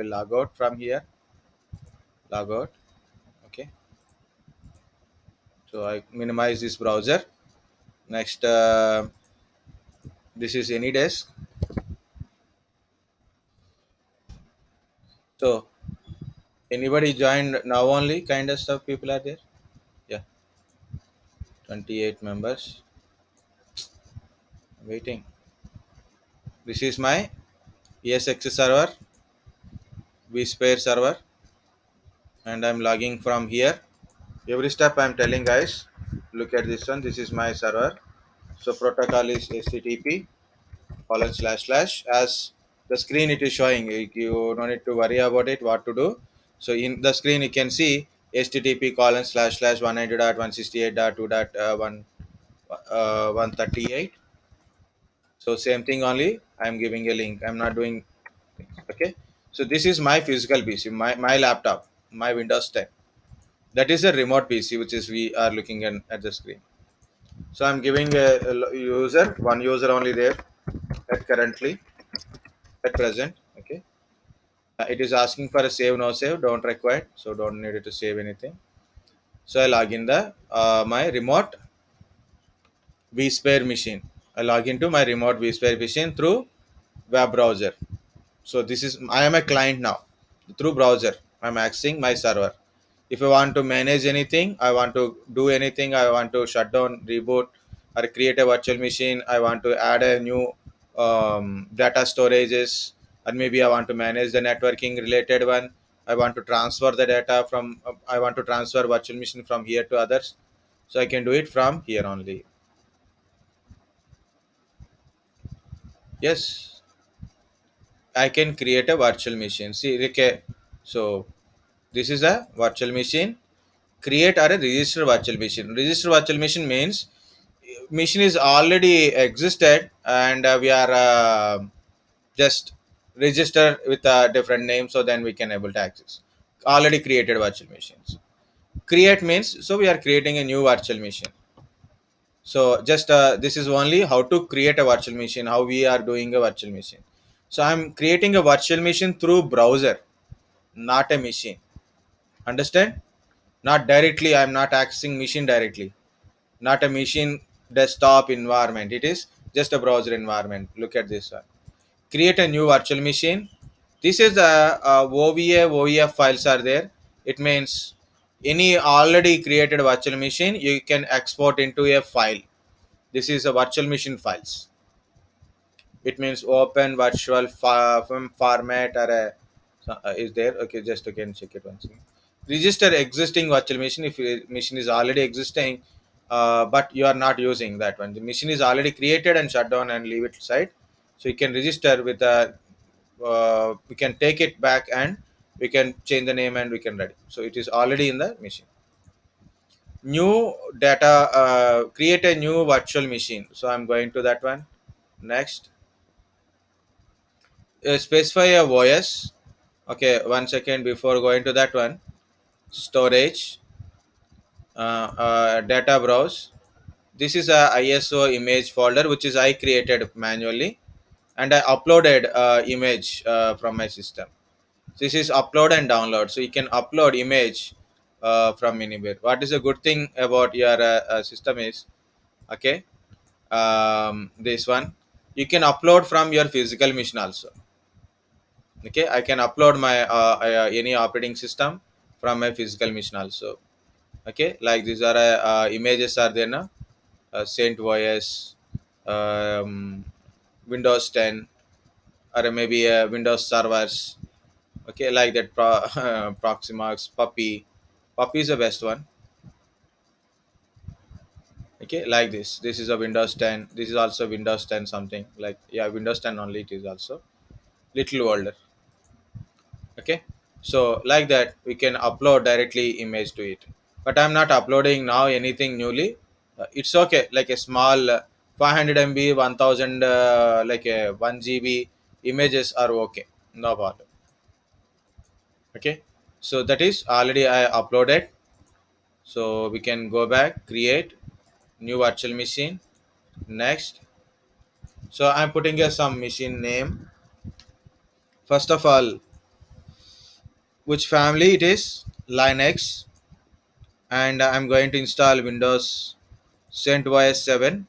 will log out from here. Log out. Okay. So I minimize this browser. Next, this is AnyDesk. So anybody joined now only kind of stuff people are there? Yeah, 28 members waiting. This is my ESX server, vSphere server, and I'm logging from here. Every step I'm telling guys, look at this one. This is my server. So protocol is HTTP colon slash slash. As the screen it is showing, you don't need to worry about it what to do. So in the screen you can see HTTP colon slash slash 190.168.2.138. So same thing only. I'm giving a link. I'm not doing things. Okay. So this is my physical PC, my laptop, my Windows 10. That is a remote PC, which is we are looking at the screen. So I'm giving a user, one user only there at currently at present. Okay. It is asking for a save, no save, don't require, so don't need it to save anything. So I log in the my remote vSphere machine. I log into my remote vSphere machine through web browser. So this is I am a client now. Through browser I'm accessing my server. If I want to manage anything, I want to do anything, I want to shut down, reboot, or create a virtual machine, I want to add a new data storages, or maybe I want to manage the networking related one, I want to transfer the data from I want to transfer virtual machine from here to others, so I can do it from here only. Yes, I can create a virtual machine. See, okay, so this is a virtual machine. Create or a register virtual machine. Register virtual machine means machine is already existed, and we are just register with a different name, so then we can able to access already created virtual machines. Create means so we are creating a new virtual machine. So just this is only how to create a virtual machine, how we are doing a virtual machine. So I'm creating a virtual machine through browser, not a machine. Understand? Not directly, I'm not accessing machine directly, not a machine desktop environment. It is just a browser environment. Look at this one. Create a new virtual machine. This is the OVA, OEF files are there. It means any already created virtual machine you can export into a file. This is a virtual machine files. It means open virtual format or a is there. Okay, just again check it once again. Register existing virtual machine. If your machine is already existing, but you are not using that one, the machine is already created and shut down and leave it aside, so you can register with a we can take it back and we can change the name and we can ready, so it is already in the machine. New data, create a new virtual machine, so I'm going to that one. Next, specify a OS. Okay, 1 second before going to that one. Storage, data browse. This is a ISO image folder which is I created manually, and I uploaded image from my system. This is upload and download, so you can upload image from anywhere. What is a good thing about your system is, okay, this one you can upload from your physical machine also. Okay, I can upload my any operating system from my physical machine also. Okay, like these are images are there now. Saint OS, um, Windows 10, or maybe Windows servers. Okay, like that Proximox, Puppy is the best one. Okay, like this is a Windows 10, this is also Windows 10 something like, yeah, Windows 10 only, it is also little older. Okay, so like that we can upload directly image to it, but I'm not uploading now anything newly. It's okay, like a small 500 MB, 1000 like a 1 GB images are okay, no problem. Okay, so that is already I uploaded. So we can go back, create new virtual machine. Next, so I'm putting some machine name. First of all, which family it is, Linux, and I'm going to install Windows CentOS 7,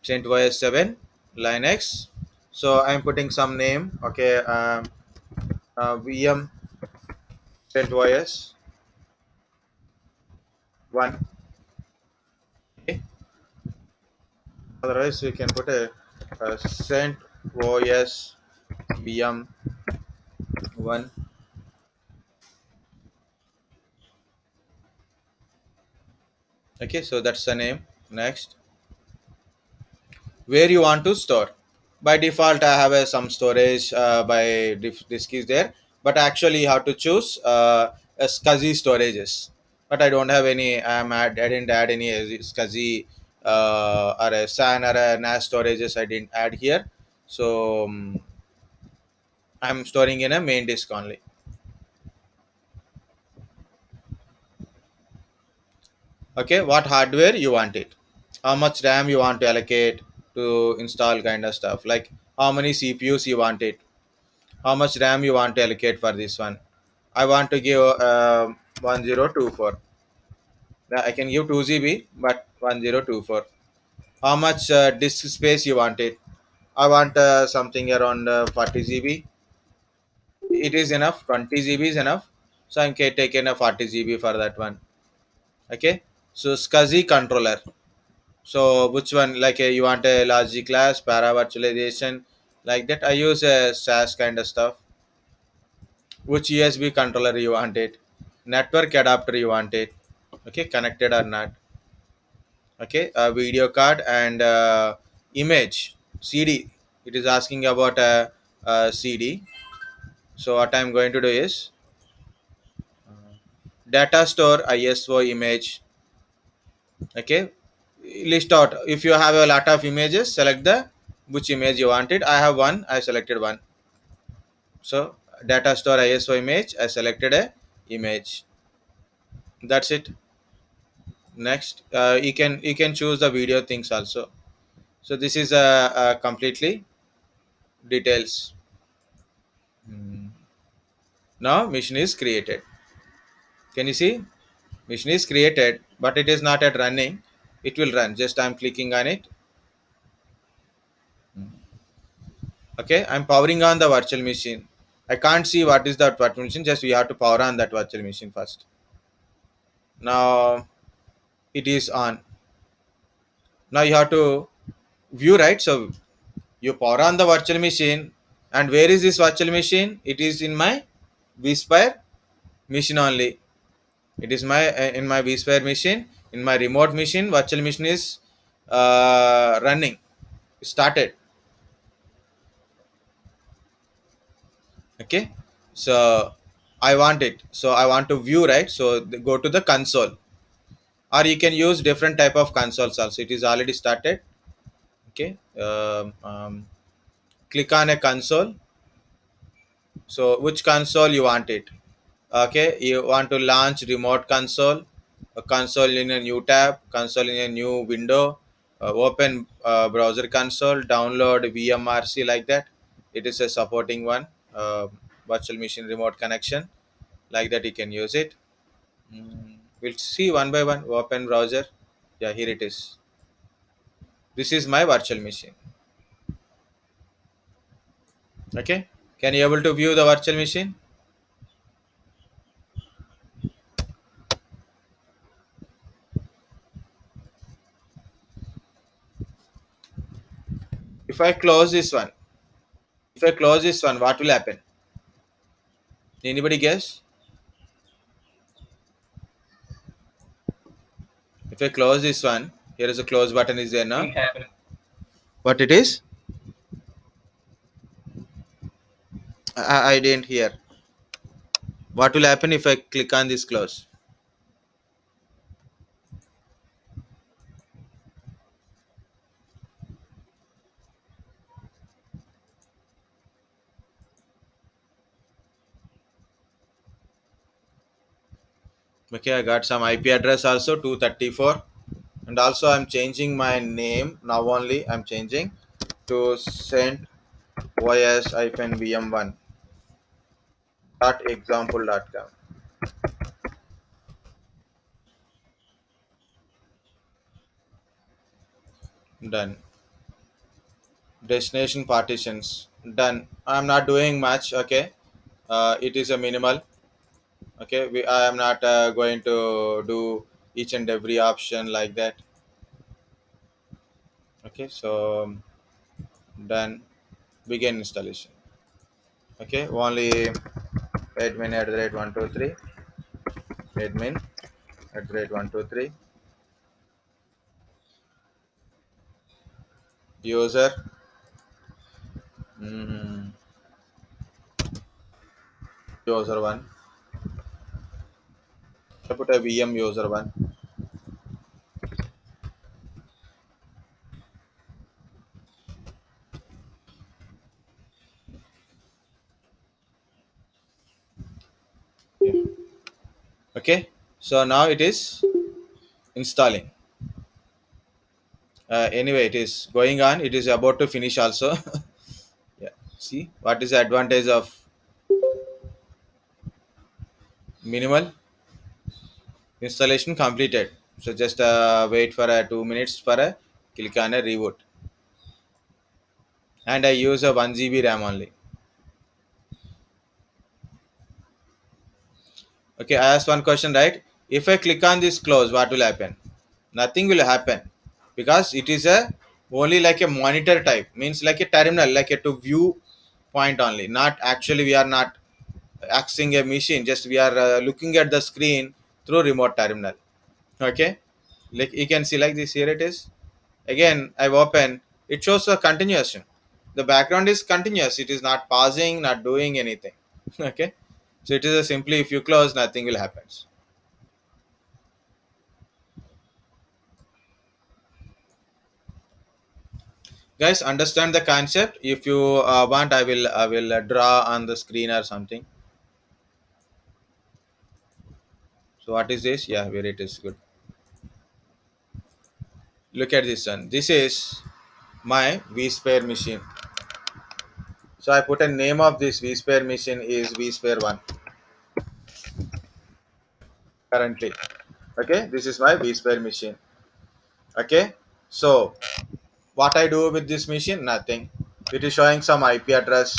CentOS 7, Linux. So I'm putting some name, okay, VM CentOS 1. Okay. Otherwise, we can put a CentOS VM 1. Okay, so that's the name. Next, where you want to store. By default I have some storage by disk is there, but actually you have to choose a SCSI storages. But I don't have any. I didn't add any SCSI or a SAN or a NAS storages. I didn't add here, so I'm storing in a main disk only. Okay, what hardware you want it, how much RAM you want to allocate to install kind of stuff, like how many CPUs you want it, how much RAM you want to allocate for this one. I want to give 1024. I can give 2 GB, but 1024. How much disk space you want it? I want something around 40 GB. It is enough. 20 GB is enough. So I'm taking a 40 GB for that one. Okay. So SCSI controller. So which one? Like you want a logic class, para virtualization, like that. I use a SAS kind of stuff. Which USB controller you want it, network adapter you want it, okay, connected or not, okay, a video card and image CD. It is asking about a CD. So what I'm going to do is data store ISO image. Okay, list out if you have a lot of images, select the which image you want it. I have one, I selected one. So data store ISO image, I selected a image. That's it. Next you can choose the video things also. So this is completely details. Hmm. Now mission is created. Can you see, mission is created but it is not at running. It will run, just I'm clicking on it. Okay, I'm powering on the virtual machine. I can't see what is that virtual machine, just we have to power on that virtual machine first. Now it is on. Now you have to view, right? So you power on the virtual machine, and where is this virtual machine? It is in my vSphere machine only. It is my in my vSphere machine. In my remote machine, virtual machine is running, started. Okay, so I want it. So I want to view, right? So go to the console, or you can use different type of consoles also. It is already started. Okay, click on a console. So which console you want it? Okay, you want to launch remote console, a console in a new tab, console in a new window, open browser console, download vmrc, like that. It is a supporting one, virtual machine remote connection, like that you can use it. We'll see one by one. Open browser. Yeah, here it is. This is my virtual machine. Okay, can you able to view the virtual machine? If I close this one, if I close this one, what will happen? Anybody guess? If I close this one, here is a close button is there now. What it is? I didn't hear. What will happen if I click on this close? Okay, I got some IP address also 234, and also I'm changing my name now. Only I'm changing to send vm1. dot example dot com. Done. Destination partitions done. I'm not doing much. Okay, it is a minimal. Okay, I am not going to do each and every option like that. Okay, so done. Begin installation. Okay, only admin at the rate 123, admin at the rate 123, user, mm, user 1. I put a VM user 1. Yeah. Okay, so now it is installing. Anyway, it is going on. It is about to finish also. Yeah. See what is the advantage of minimal installation completed. So just wait for 2 minutes for a click on a reboot. And I use a 1 GB RAM only. Okay, I asked one question, right? If I click on this close, what will happen? Nothing will happen because it is a only like a monitor type, means like a terminal, like a to view point only. Not actually, we are not accessing a machine, just we are looking at the screen through remote terminal. Okay, like you can see like this, here it is. Again I've opened, it shows a continuation. The background is continuous, it is not pausing, not doing anything. Okay, so it is a simply, if you close, nothing will happen. Guys, understand the concept. If you want, I will draw on the screen or something. So what is this? Yeah, where it is, good. Look at this one. This is my vSphere machine. So I put a name of this vSphere machine is vSphere 1 currently. Okay, this is my vSphere machine. Okay, so what I do with this machine, nothing. It is showing some IP address.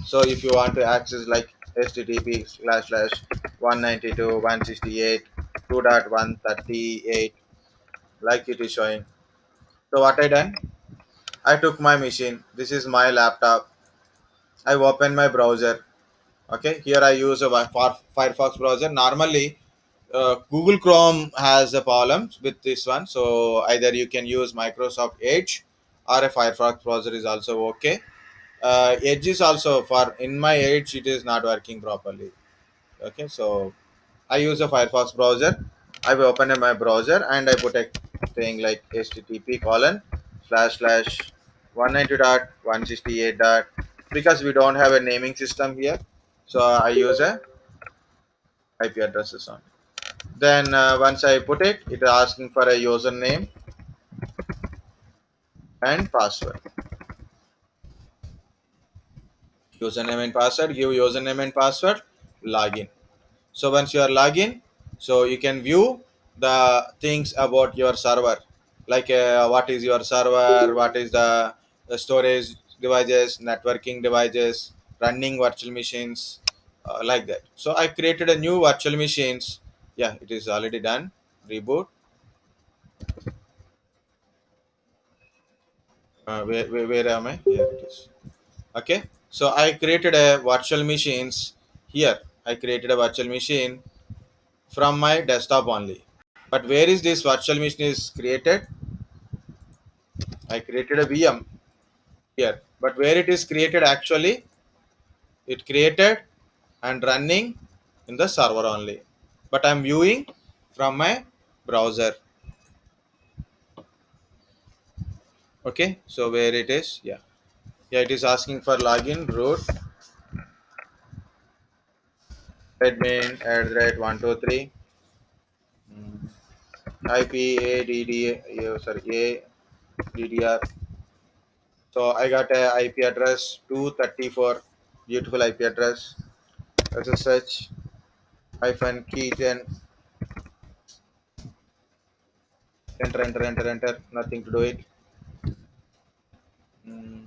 So if you want to access like http slash slash 192.168.2.138, like it is showing. So what I done, I took my machine, this is my laptop, I open my browser. Okay, here I use a Firefox browser. Normally Google Chrome has a problem with this one, so either you can use Microsoft Edge or a Firefox browser is also okay. Edge is also, for in my Edge it is not working properly. Okay, so I use a Firefox browser. I will open my browser and I put a thing like http colon slash slash 190.168 dot, because we don't have a naming system here, so I use a IP addresses on. Then once I put it, it is asking for a username and password. Username and password. Give username and password. Login. So once you are login, so you can view the things about your server, like what is your server, what is the storage devices, networking devices, running virtual machines, like that. So I created a new virtual machines. Yeah, it is already done. Reboot. Where am I? Here it is. Okay, so I created a virtual machines here. I created a virtual machine from my desktop only. But where is this virtual machine is created? I created a VM here. But where it is created actually, it created and running in the server only. But I'm viewing from my browser. Okay, so where it is? Yeah. Yeah, it is asking for login, root, admin at the rate 123, IP, sorry, ADDR. So I got a IP address 234, beautiful IP address. ssh hyphen keygen, enter, enter, enter, enter, nothing to do it. Mm.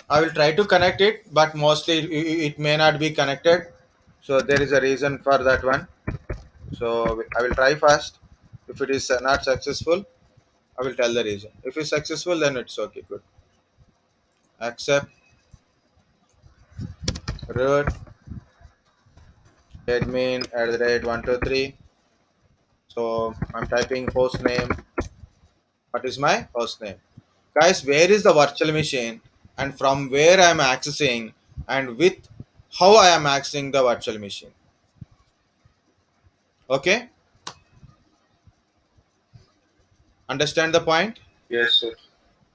I will try to connect it, but mostly it may not be connected. So there is a reason for that one. So I will try first. If it is not successful, I will tell the reason. If it's successful, then it's okay. Good. Accept root admin at the rate 123. So I'm typing host name. What is my host name? Guys, where is the virtual machine and from where I am accessing and with how I am accessing the virtual machine? Okay, understand the point, Yes, sir.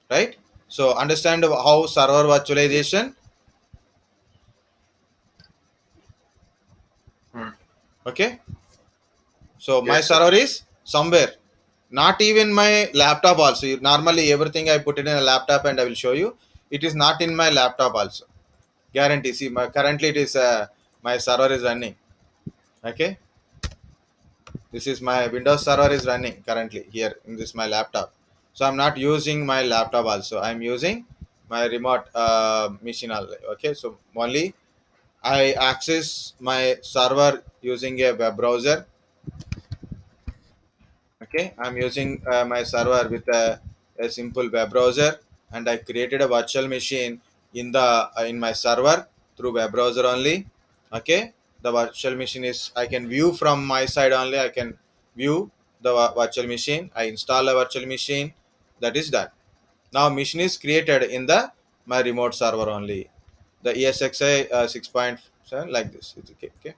right? So understand how server virtualization. Hmm. Okay, so my Yes, sir. server is somewhere, not even my laptop also. Normally everything I put it in a laptop and I will show you. It is not in my laptop also. Guarantee. See, currently it is my server is running. Okay, this is my Windows server is running currently here in this my laptop. So I'm not using my laptop also. I'm using my remote machine only. Okay, so only I access my server using a web browser. Okay, I'm using my server with a simple web browser, and I created a virtual machine in the in my server through web browser only. Okay, the virtual machine is I can view from my side only. I can view the virtual machine. I install a virtual machine. That is done. Now machine is created in the my remote server only. The ESXi 6.7 like this. It's okay. Okay.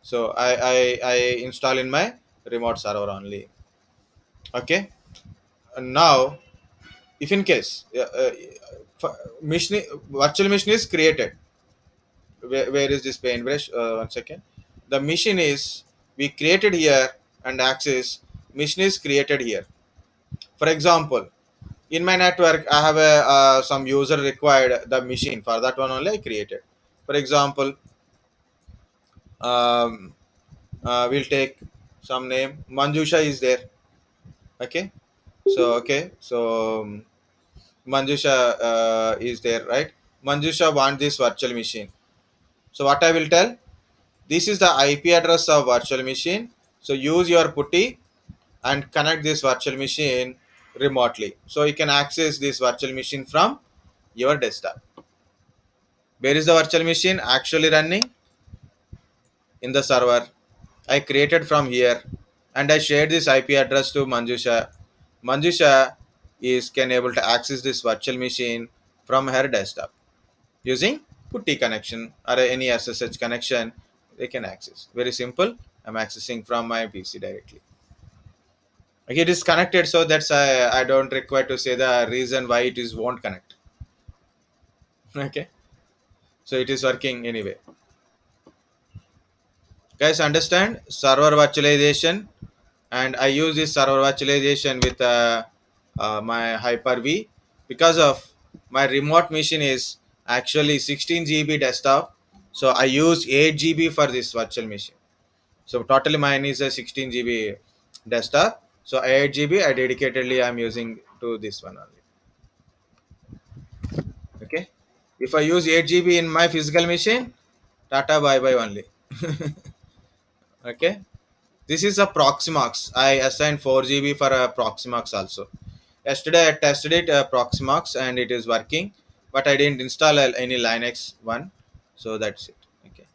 So I install in my remote server only. Okay. And now if in case machine virtual machine is created, where is this paintbrush? One second. The machine is we created here and access machine is created here. For example, in my network, I have a some user required the machine for that one only I created. For example, um, we'll take some name. Manjusha is there. Okay. So Manjusha is there, right? Manjusha want this virtual machine. So what I will tell, this is the IP address of virtual machine. So use your putty and connect this virtual machine remotely. So you can access this virtual machine from your desktop. Where is the virtual machine actually running? In the server. I created from here and I shared this IP address to Manjusha. Manjusha is can able to access this virtual machine from her desktop using putty connection or any SSH connection. They can access. Very simple. I'm accessing from my PC directly. Okay, it is connected, so that's I don't require to say the reason why it is won't connect. Okay, so it is working anyway. Guys, understand server virtualization, and I use this server virtualization with my Hyper-V because of my remote machine is actually 16 GB desktop, so I use 8 GB for this virtual machine. So totally mine is a 16 GB desktop. So 8 GB I dedicatedly I'm using to this one only. Okay. If I use 8 GB in my physical machine, Tata bye bye only. Okay. This is a Proximox. I assigned 4 GB for a Proximox also. Yesterday I tested it Proximox and it is working, but I didn't install any Linux one. So that's it. Okay.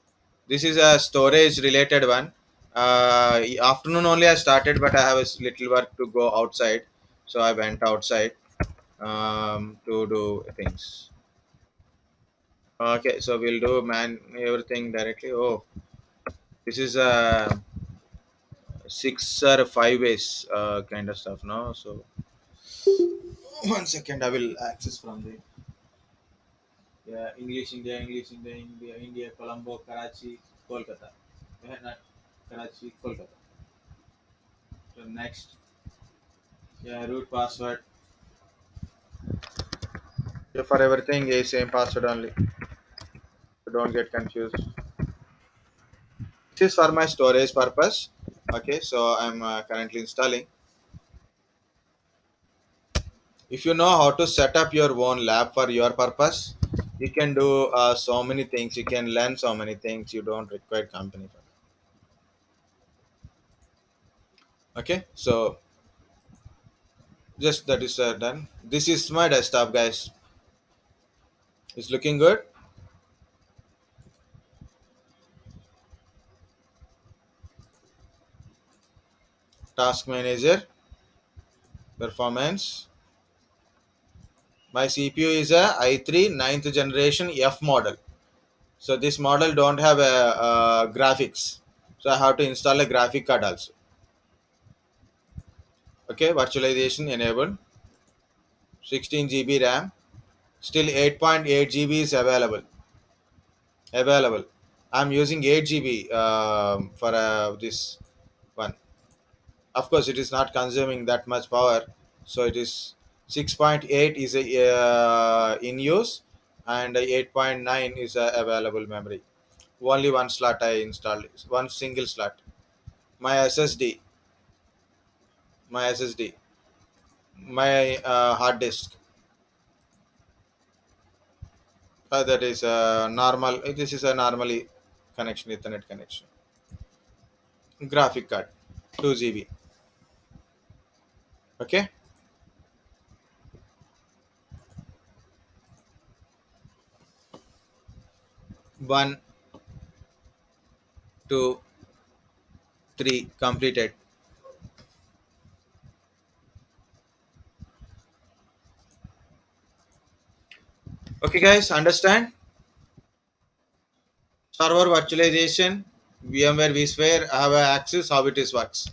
This is a storage related one. Afternoon only I started, but I have a little work to go outside. So I went outside to do things. Okay, so we'll do man everything directly. Oh, this is a 6 or 5 ways kind of stuff. No, so 1 second, I will access from the English, India, Colombo, Karachi, Kolkata. Yeah, not Karachi, Kolkata. So next, yeah, root password. Yeah, for everything, yeah, same password only. don't get confused. This is for my storage purpose. Okay, so I'm currently installing. If you know how to set up your own lab for your purpose, you can do so many things. You can learn so many things. You don't require company for that. Okay, so just that is done. This is my desktop, guys. It's looking good. Task manager performance. My CPU is a i3 ninth generation F model. So this model don't have a graphics. So I have to install a graphic card also. Okay, virtualization enabled. 16 GB RAM. Still 8.8 GB is available. I'm using 8 GB for this one. Of course, it is not consuming that much power, so it is 6.8 is in use, and 8.9 is available memory. Only one slot I installed, one single slot. My SSD, my SSD, my hard disk. That is normal. This is a normally connection, Ethernet connection. Graphic card, 2 GB. Okay, 1, 2, 3 completed. Okay, guys, understand? Server virtualization, VMware vSphere, I have access how it is works.